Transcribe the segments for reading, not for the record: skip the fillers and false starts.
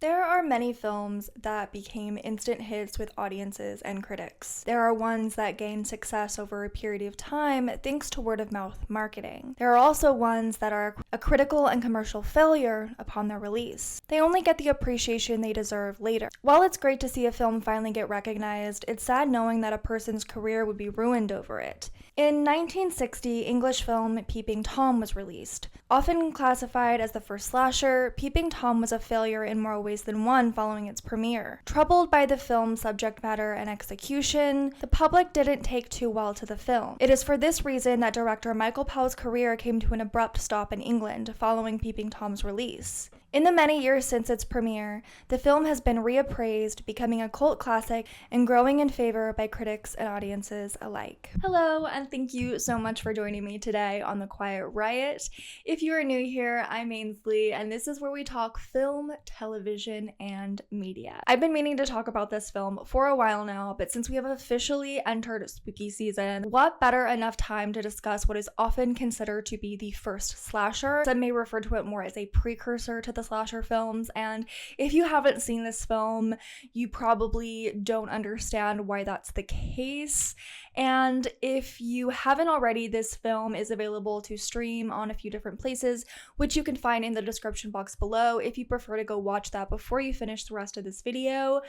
There are many films that became instant hits with audiences and critics. There are ones that gained success over a period of time thanks to word-of-mouth marketing. There are also ones that are a critical and commercial failure upon their release. They only get the appreciation they deserve later. While it's great to see a film finally get recognized, it's sad knowing that a person's career would be ruined over it. In 1960, English film Peeping Tom was released. Often classified as the first slasher, Peeping Tom was a failure in more ways than one following its premiere. Troubled by the film's subject matter and execution, the public didn't take too well to the film. It is for this reason that director Michael Powell's career came to an abrupt stop in England following Peeping Tom's release. In the many years since its premiere, the film has been reappraised, becoming a cult classic and growing in favor by critics and audiences alike. Hello, and thank you so much for joining me today on the Quiet Riot. If you are new here, I'm Ainsley, and this is where we talk film, television, and media. I've been meaning to talk about this film for a while now, but since we have officially entered spooky season, what better enough time to discuss what is often considered to be the first slasher? Some may refer to it more as a precursor to the slasher films, and if you haven't seen this film, you probably don't understand why that's the case. And if you haven't already, this film is available to stream on a few different places, which you can find in the description box below. If you prefer to go watch that before you finish the rest of this video,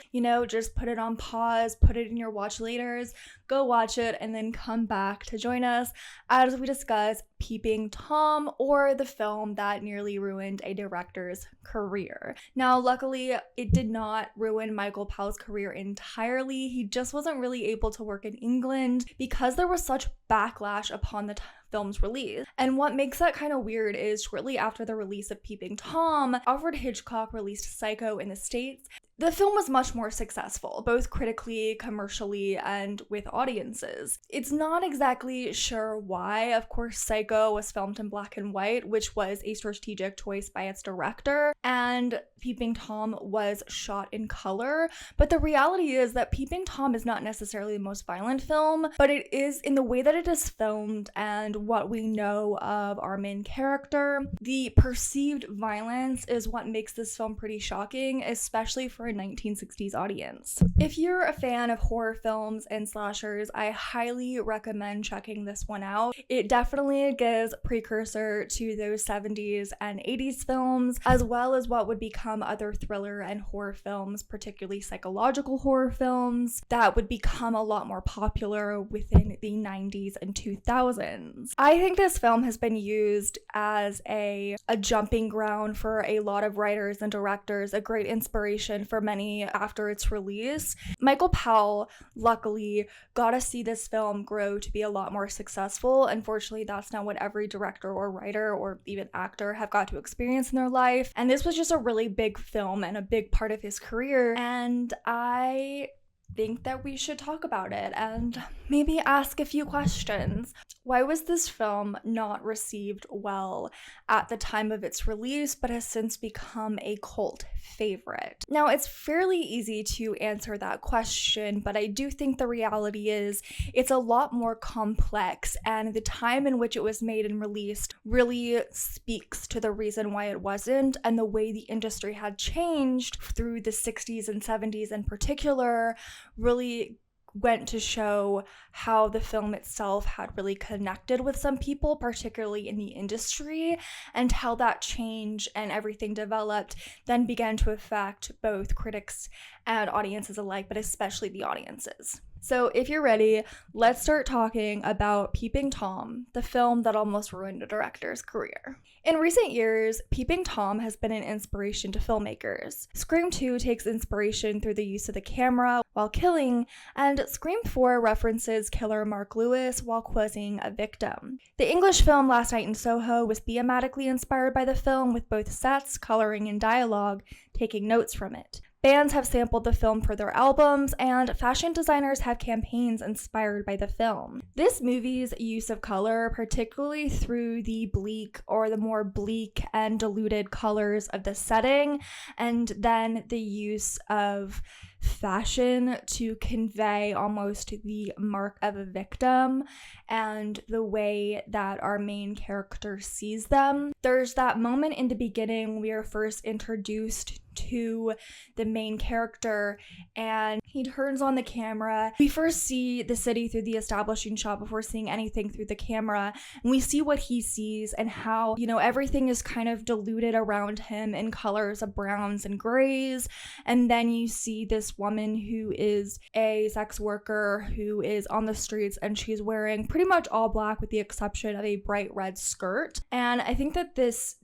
just put it on pause, put it in your watch laters, go watch it, and then come back to join us as we discuss Peeping Tom, or the film that nearly ruined a director's career. Now, luckily, it did not ruin Michael Powell's career entirely. He just wasn't really able to work in England because there was such backlash upon the film's release. And what makes that kind of weird is shortly after the release of Peeping Tom, Alfred Hitchcock released Psycho in the States. The film was much more successful, both critically, commercially, and with audiences. It's not exactly sure why. Of course, Psycho was filmed in black and white, which was a strategic choice by its director, and Peeping Tom was shot in color. But the reality is that Peeping Tom is not necessarily the most violent film, but it is in the way that it is filmed and what we know of our main character. The perceived violence is what makes this film pretty shocking, especially for a 1960s audience. If you're a fan of horror films and slashers, I highly recommend checking this one out. It definitely gives precursor to those 70s and 80s films, as well as what would become other thriller and horror films, particularly psychological horror films, that would become a lot more popular within the 90s and 2000s. I think this film has been used as a jumping ground for a lot of writers and directors, a great inspiration for many after its release. Michael Powell, luckily, got to see this film grow to be a lot more successful. Unfortunately, that's not what every director or writer or even actor have got to experience in their life. And this was just a really big film and a big part of his career. And I think that we should talk about it and maybe ask a few questions. Why was this film not received well at the time of its release, but has since become a cult favorite? Now, it's fairly easy to answer that question, but I do think the reality is it's a lot more complex, and the time in which it was made and released really speaks to the reason why it wasn't, and the way the industry had changed through the 60s and 70s in particular really went to show how the film itself had really connected with some people, particularly in the industry, and how that change and everything developed then began to affect both critics and audiences alike, but especially the audiences. So if you're ready, let's start talking about Peeping Tom, the film that almost ruined a director's career. In recent years, Peeping Tom has been an inspiration to filmmakers. Scream 2 takes inspiration through the use of the camera while killing, and Scream 4 references killer Mark Lewis while quizzing a victim. The English film Last Night in Soho was thematically inspired by the film, with both sets, coloring, and dialogue taking notes from it. Bands have sampled the film for their albums, and fashion designers have campaigns inspired by the film. This movie's use of color, particularly through the bleak or the more bleak and diluted colors of the setting, and then the use of fashion to convey almost the mark of a victim and the way that our main character sees them. There's that moment in the beginning we are first introduced to the main character, and he turns on the camera. We first see the city through the establishing shot before seeing anything through the camera, and we see what he sees and how, everything is kind of diluted around him in colors of browns and grays. And then you see this woman who is a sex worker who is on the streets, and she's wearing pretty much all black with the exception of a bright red skirt. And I think that this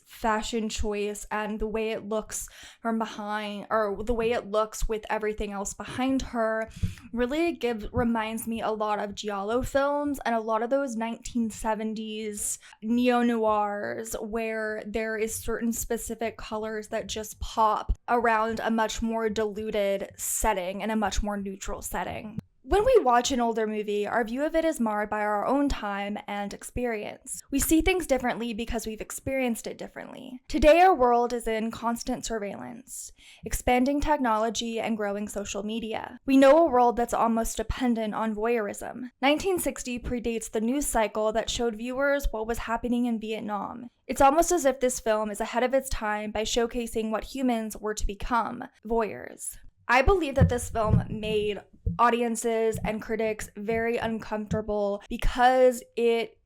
fashion choice and the way it looks from behind, or the way it looks with everything else behind her, really reminds me a lot of giallo films and a lot of those 1970s neo-noirs where there is certain specific colors that just pop around a much more diluted setting and a much more neutral setting. When we watch an older movie, our view of it is marred by our own time and experience. We see things differently because we've experienced it differently. Today, our world is in constant surveillance, expanding technology and growing social media. We know a world that's almost dependent on voyeurism. 1960 predates the news cycle that showed viewers what was happening in Vietnam. It's almost as if this film is ahead of its time by showcasing what humans were to become, voyeurs. I believe that this film made audiences and critics very uncomfortable because it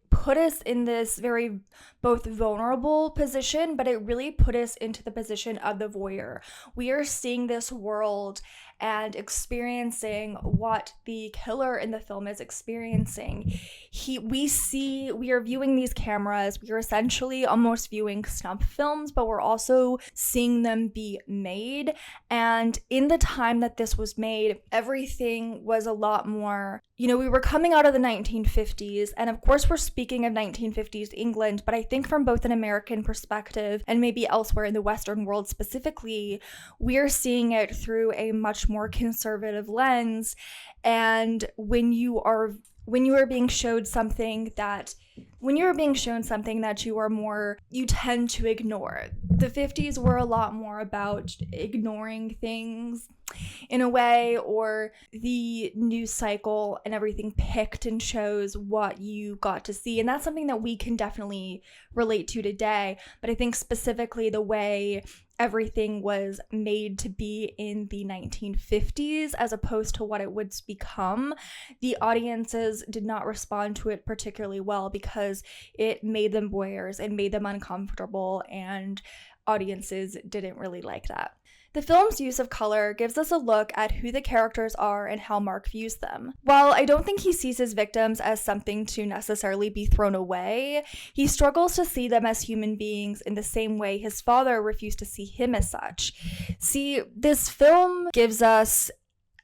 put us in this very both vulnerable position, but it really put us into the position of the voyeur. We are seeing this world and experiencing what the killer in the film is experiencing. We are viewing these cameras. We are essentially almost viewing snuff films, but we're also seeing them be made. And in the time that this was made, everything was a lot more, we were coming out of the 1950s, and of course we're speaking of 1950s England, but I think from both an American perspective and maybe elsewhere in the Western world specifically, we're seeing it through a much more conservative lens. And when you are being shown something that you tend to ignore. The 50s were a lot more about ignoring things in a way, or the news cycle and everything picked and chose what you got to see. And that's something that we can definitely relate to today. But I think specifically the way everything was made to be in the 1950s as opposed to what it would become, the audiences did not respond to it particularly well because it made them voyeurs and made them uncomfortable, and audiences didn't really like that. The film's use of color gives us a look at who the characters are and how Mark views them. While I don't think he sees his victims as something to necessarily be thrown away, he struggles to see them as human beings in the same way his father refused to see him as such. See, this film gives us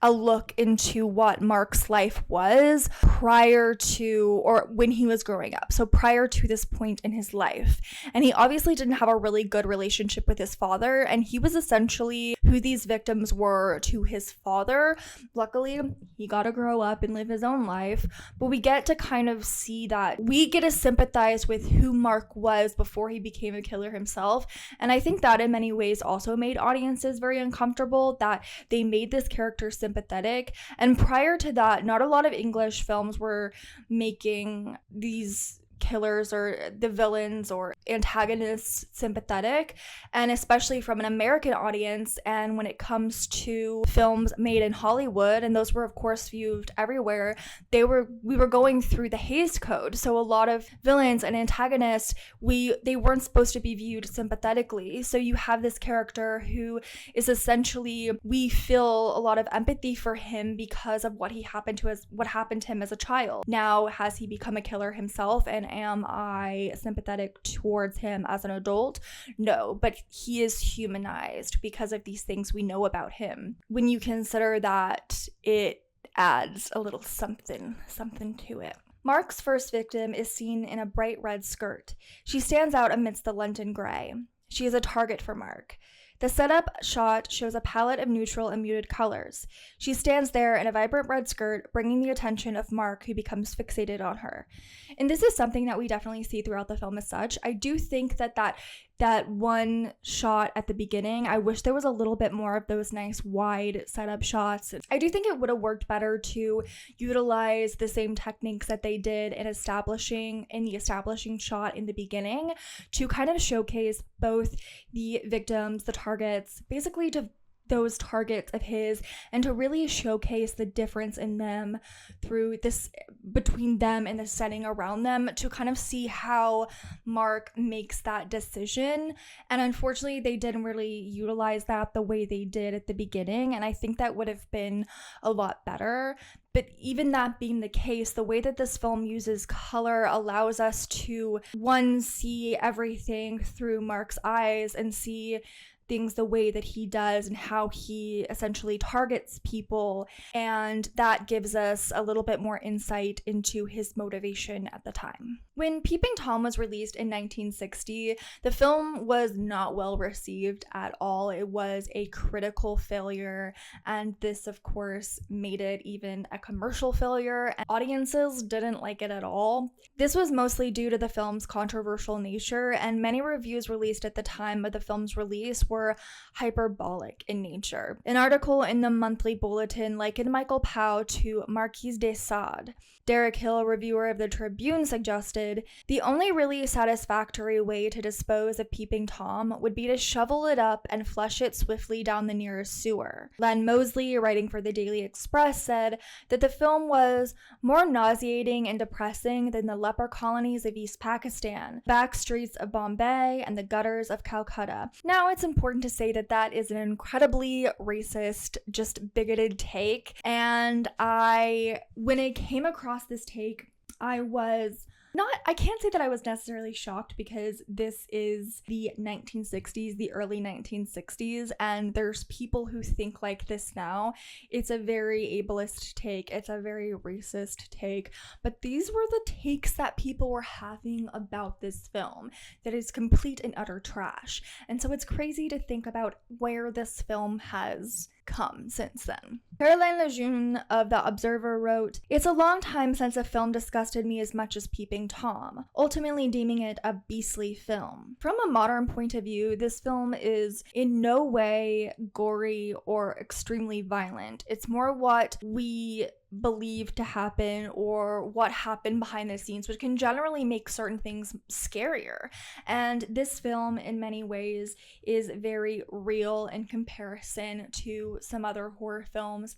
a look into what Mark's life was prior to, or when he was growing up. So prior to this point in his life. And he obviously didn't have a really good relationship with his father, and he was essentially who these victims were to his father. Luckily, he got to grow up and live his own life, but we get to kind of see that. We get to sympathize with who Mark was before he became a killer himself. And I think that in many ways also made audiences very uncomfortable, that they made this character sympathetic. And prior to that, not a lot of English films were making these killers or the villains or antagonists sympathetic, and especially from an American audience. And when it comes to films made in Hollywood, and those were of course viewed everywhere, we were going through the Hays Code, so a lot of villains and antagonists, they weren't supposed to be viewed sympathetically. So you have this character who is essentially, we feel a lot of empathy for him because of what happened to him as a child. Now, has he become a killer himself, and am I sympathetic towards him as an adult? No, but he is humanized because of these things we know about him. When you consider that, it adds a little something to it. Mark's first victim is seen in a bright red skirt. She stands out amidst the London grey. She is a target for Mark. The setup shot shows a palette of neutral and muted colors. She stands there in a vibrant red skirt, bringing the attention of Mark, who becomes fixated on her. And this is something that we definitely see throughout the film as such. I do think that that one shot at the beginning, I wish there was a little bit more of those nice wide setup shots. I do think it would have worked better to utilize the same techniques that they did in the establishing shot in the beginning to kind of showcase both the victims, the targets, basically to those targets of his, and to really showcase the difference in them through this, between them and the setting around them, to kind of see how Mark makes that decision. And unfortunately, they didn't really utilize that the way they did at the beginning, and I think that would have been a lot better. But even that being the case, the way that this film uses color allows us to, one, see everything through Mark's eyes and see things the way that he does and how he essentially targets people, and that gives us a little bit more insight into his motivation at the time. When Peeping Tom was released in 1960, the film was not well received at all. It was a critical failure, and this of course made it even a commercial failure, and audiences didn't like it at all. This was mostly due to the film's controversial nature, and many reviews released at the time of the film's release were hyperbolic in nature. An article in the Monthly Bulletin likened Michael Powell to Marquis de Sade. Derek Hill, reviewer of the Tribune, suggested, "The only really satisfactory way to dispose of Peeping Tom would be to shovel it up and flush it swiftly down the nearest sewer." Len Mosley, writing for the Daily Express, said that the film was more nauseating and depressing than the leper colonies of East Pakistan, back streets of Bombay, and the gutters of Calcutta. Now, it's important to say that that is an incredibly racist, just bigoted take, and when I came across this take, I can't say that I was necessarily shocked, because this is the 1960s, the early 1960s, and there's people who think like this now. It's a very ableist take, it's a very racist take, but these were the takes that people were having about this film, that is complete and utter trash. And so it's crazy to think about where this film has come since then. Caroline Lejeune of The Observer wrote, "It's a long time since a film disgusted me as much as Peeping Tom, ultimately deeming it a beastly film. From a modern point of view, this film is in no way gory or extremely violent. It's more what we believe to happen or what happened behind the scenes, which can generally make certain things scarier. And this film in many ways is very real in comparison to some other horror films,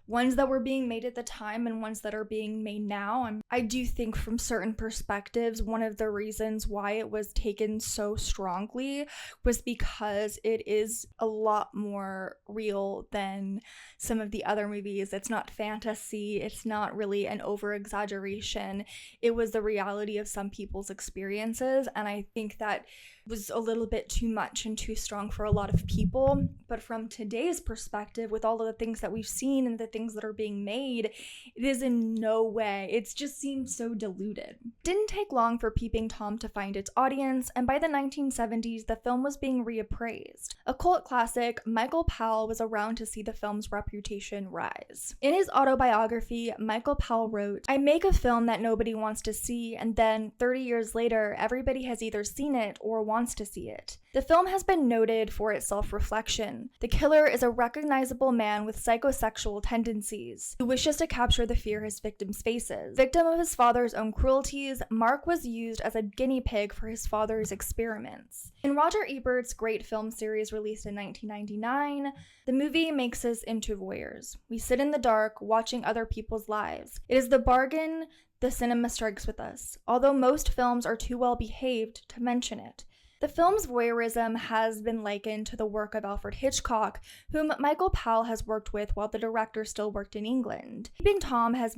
ones that were being made at the time and ones that are being made now. And I do think from certain perspectives, one of the reasons why it was taken so strongly was because it is a lot more real than some of the other movies. It's not fantasy. It's not really an over-exaggeration. It was the reality of some people's experiences, and I think that was a little bit too much and too strong for a lot of people. But from today's perspective, with all of the things that we've seen and the things that are being made, it is in no way, it just seems so diluted. Didn't take long for Peeping Tom to find its audience, and by the 1970s, the film was being reappraised. A cult classic, Michael Powell was around to see the film's reputation rise. In his autobiography, Michael Powell wrote, "I make a film that nobody wants to see, and then 30 years later, everybody has either seen it or wants to see it. The film has been noted for its self-reflection. The killer is a recognizable man with psychosexual tendencies who wishes to capture the fear his victims faces. Victim of his father's own cruelties, Mark was used as a guinea pig for his father's experiments." In Roger Ebert's great film series released in 1999, the movie makes us into voyeurs. We sit in the dark, watching other people's lives. It is the bargain the cinema strikes with us, although most films are too well behaved to mention it. The film's voyeurism has been likened to the work of Alfred Hitchcock, whom Michael Powell has worked with while the director still worked in England. Peeping Tom has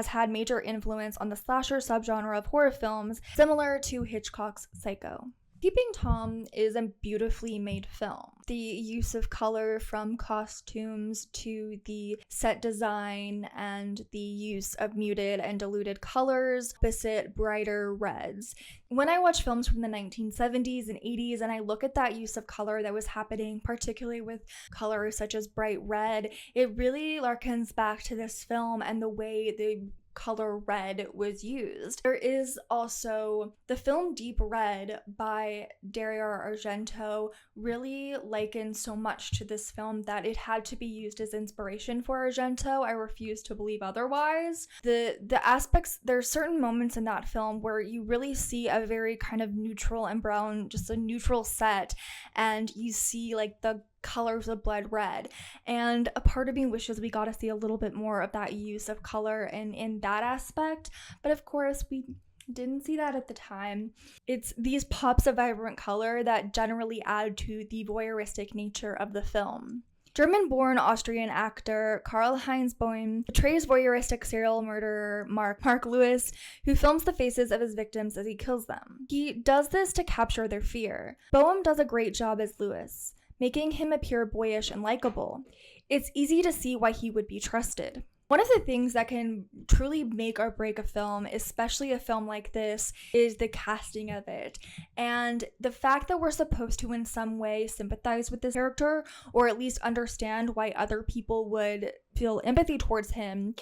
had major influence on the slasher subgenre of horror films, similar to Hitchcock's Psycho. Peeping Tom is a beautifully made film. The use of color from costumes to the set design and the use of muted and diluted colors opposite brighter reds. When I watch films from the 1970s and 80s and I look at that use of color that was happening, particularly with colors such as bright red, it really harkens back to this film and the way the color red was used. There is also the film Deep Red by Dario Argento really likened so much to this film that it had to be used as inspiration for Argento. I refuse to believe otherwise. The aspects, there are certain moments in that film where you really see a very kind of neutral and brown, just a neutral set, and you see like the colors of blood red, and a part of me wishes we got to see a little bit more of that use of color in that aspect, but of course we didn't see that at the time. It's these pops of vibrant color that generally add to the voyeuristic nature of the film. German-born Austrian actor Karl-Heinz Boehm portrays voyeuristic serial murderer Mark Lewis, who films the faces of his victims as he kills them. He does this to capture their fear. Boehm does a great job as Lewis, making him appear boyish and likable. It's easy to see why he would be trusted. One of the things that can truly make or break a film, especially a film like this, is the casting of it. And the fact that we're supposed to in some way sympathize with this character, or at least understand why other people would feel empathy towards him.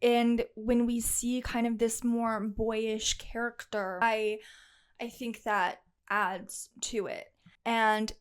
And when we see kind of this more boyish character, I think that adds to it. And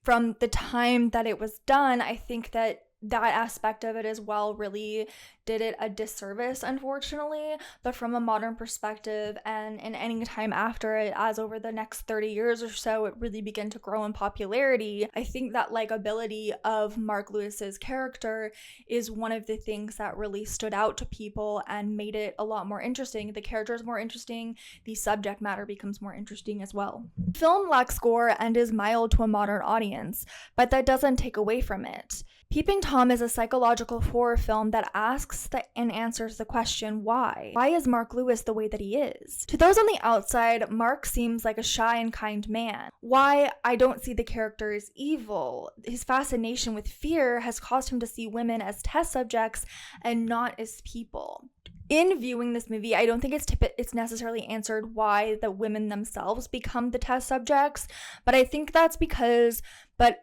from the time that it was done, I think that aspect of it as well really did it a disservice, unfortunately. But from a modern perspective, and in any time after it, as over the next 30 years or so, it really began to grow in popularity. I think that likability of Mark Lewis's character is one of the things that really stood out to people and made it a lot more interesting. The character is more interesting, the subject matter becomes more interesting as well. The film lacks gore and is mild to a modern audience, but that doesn't take away from it. Peeping Tom is a psychological horror film that asks and answers the question, why? Why is Mark Lewis the way that he is? To those on the outside, Mark seems like a shy and kind man. Why? I don't see the character as evil. His fascination with fear has caused him to see women as test subjects and not as people. In viewing this movie, I don't think it's necessarily answered why the women themselves become the test subjects, but I think that's because, but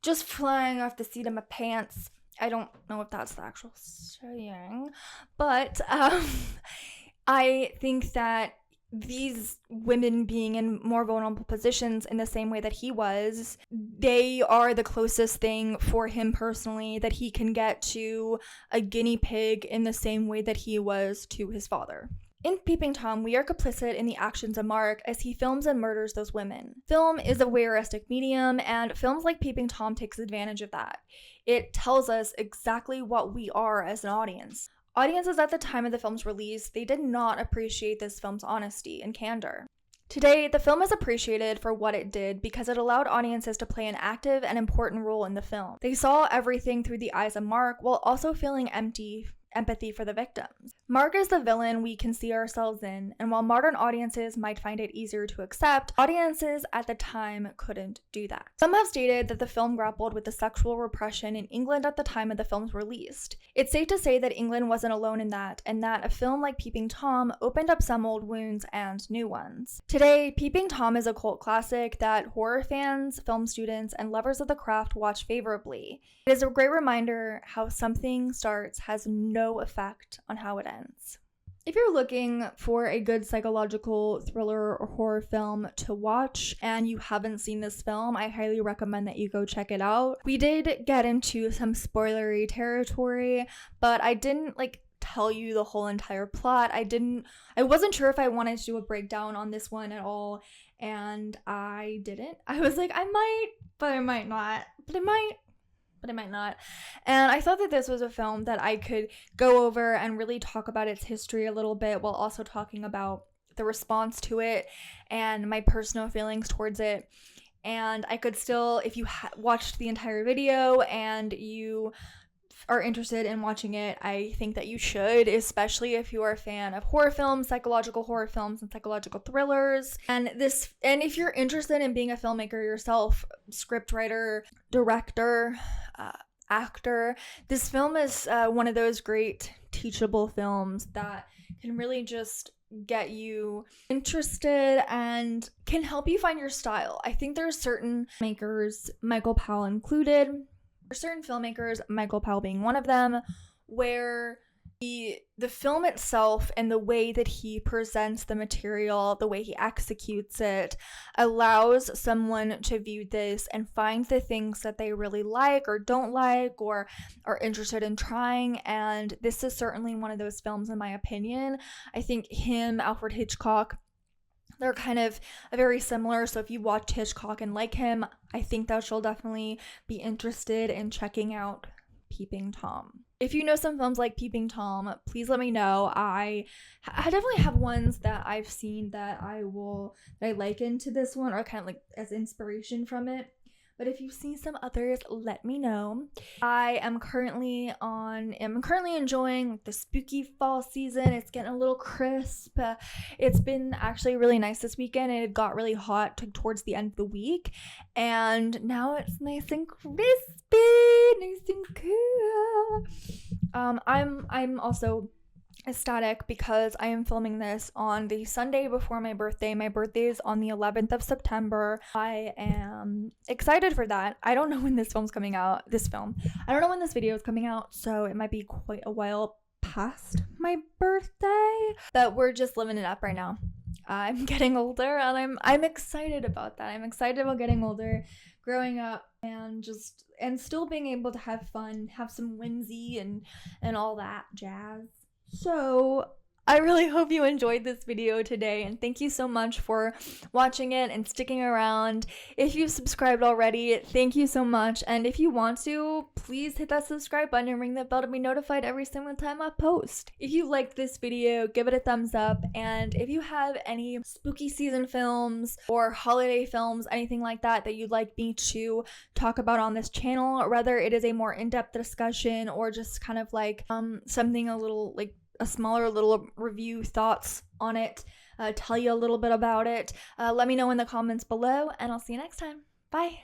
just flying off the seat of my pants, I don't know if that's the actual saying, but I think that these women being in more vulnerable positions in the same way that he was, they are the closest thing for him personally that he can get to a guinea pig in the same way that he was to his father. In Peeping Tom, we are complicit in the actions of Mark as he films and murders those women. Film is a voyeuristic medium, and films like Peeping Tom takes advantage of that. It tells us exactly what we are as an audience. Audiences at the time of the film's release, they did not appreciate this film's honesty and candor. Today, the film is appreciated for what it did because it allowed audiences to play an active and important role in the film. They saw everything through the eyes of Mark while also feeling empathy for the victims. Mark is the villain we can see ourselves in, and while modern audiences might find it easier to accept, audiences at the time couldn't do that. Some have stated that the film grappled with the sexual repression in England at the time of the film's release. It's safe to say that England wasn't alone in that, and that a film like Peeping Tom opened up some old wounds and new ones. Today, Peeping Tom is a cult classic that horror fans, film students, and lovers of the craft watch favorably. It is a great reminder how something starts has no effect on how it ends. If you're looking for a good psychological thriller or horror film to watch and you haven't seen this film, I highly recommend that you go check it out. We did get into some spoilery territory, but I didn't tell you the whole entire plot. I wasn't sure if I wanted to do a breakdown on this one at all, and I didn't. I was like, I might, but I might not. But I might not. And I thought that this was a film that I could go over and really talk about its history a little bit while also talking about the response to it and my personal feelings towards it. And I could still, if you watched the entire video and you are interested in watching it, I think that you should, especially if you are a fan of horror films, psychological horror films, and psychological thrillers. And if you're interested in being a filmmaker yourself, scriptwriter, director, actor, this film is one of those great teachable films that can really just get you interested and can help you find your style. I think there are certain makers, Michael Powell included, certain filmmakers, Michael Powell being one of them, where The film itself and the way that he presents the material, the way he executes it, allows someone to view this and find the things that they really like or don't like or are interested in trying. And this is certainly one of those films, in my opinion. I think him, Alfred Hitchcock, they're kind of very similar. So if you watch Hitchcock and like him, I think that you'll definitely be interested in checking out Peeping Tom. If you know some films like Peeping Tom, please let me know. I definitely have ones that I've seen that I liken to this one, or kind of like as inspiration from it. But if you see some others, let me know. I am currently enjoying the spooky fall season. It's getting a little crisp. It's been actually really nice this weekend. It got really hot towards the end of the week, and now it's nice and crispy, nice and cool. I'm also ecstatic because I am filming this on the Sunday before my birthday. My birthday is on the 11th of September. I am excited for that. I don't know when this film's coming out. I don't know when this video is coming out, so it might be quite a while past my birthday. But we're just living it up right now. I'm getting older, and I'm excited about that. I'm excited about getting older, growing up, and still being able to have fun, have some whimsy and all that jazz. So I really hope you enjoyed this video today, and thank you so much for watching it and sticking around. If you've subscribed already, thank you so much, and if you want to, please hit that subscribe button and ring that bell to be notified every single time I post. If you liked this video, give it a thumbs up, and if you have any spooky season films or holiday films, anything like that you'd like me to talk about on this channel, whether it is a more in-depth discussion or just kind of like something a little like a smaller little review, thoughts on it, tell you a little bit about it, let me know in the comments below, and I'll see you next time. Bye.